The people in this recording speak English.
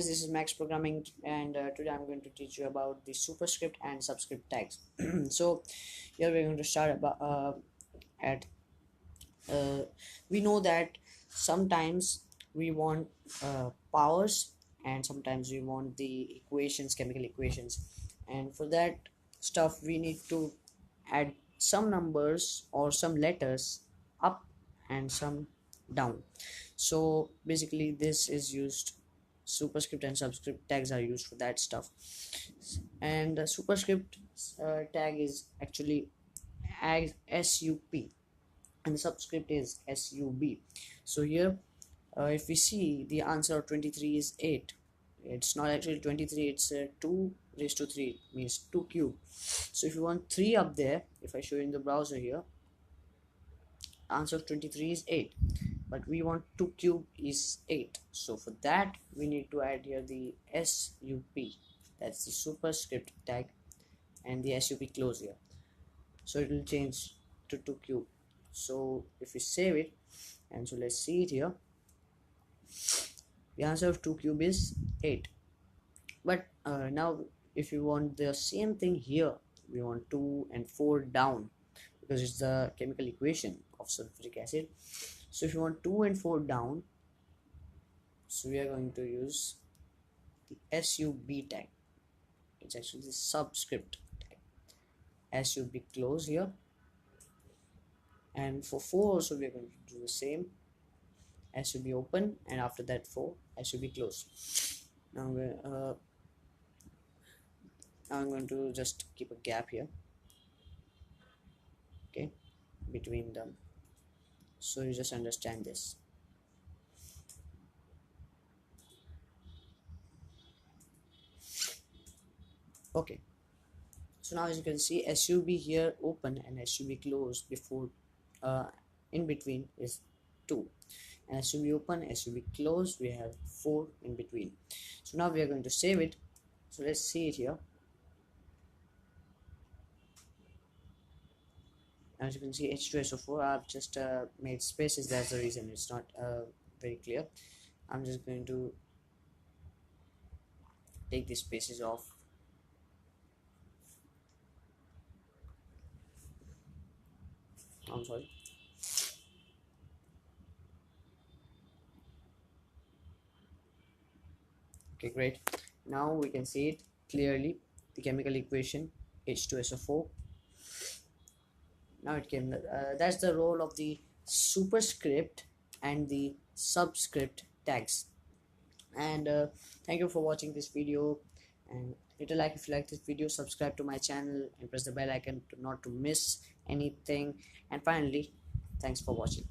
guys, this is Max Programming, and today I'm going to teach you about the superscript and subscript tags. So here we're going to start about at uh, we know that sometimes we want powers, and sometimes we want the equations, chemical equations, and for that stuff we need to add some numbers or some letters up and some down. So basically this is used, superscript and subscript tags are used for that stuff. And the superscript tag is actually sup, and the subscript is sub. So here if we see, the answer of 23 is 8. It's not actually 23, it's 2 raised to 3, means 2 cube. So if you want 3 up there, if I show you in the browser here, answer of 23 is 8, but we want 2 cube is 8. So for that we need to add here the sup, that's the superscript tag, and the sup close here, so it will change to 2 cube. So if we save it, and so let's see it here, the answer of 2 cube is 8. But now if you want the same thing here, we want 2 and 4 down, because it's the chemical equation of sulfuric acid. So if you want 2 and 4 down, so we are going to use the sub tag. It's actually the subscript tag, sub close here. And for 4 also we are going to do the same, sub open, and after that 4 sub close. Now I'm going to just keep a gap here, okay, between them, so you just understand this. Okay, so now as you can see, sub here open and sub closed before in between is 2, and sub open, sub closed, we have 4 in between. So now we are going to save it. So let's see it here. As you can see, H2SO4, I've just made spaces, that's the reason it's not very clear. I'm just going to take these spaces off. I'm sorry. Okay, great. Now we can see it clearly, the chemical equation H2SO4. Now it came. That's the role of the superscript and the subscript tags. And thank you for watching this video, and hit a like if you like this video, subscribe to my channel, and press the bell icon to not to miss anything. And finally, thanks for watching.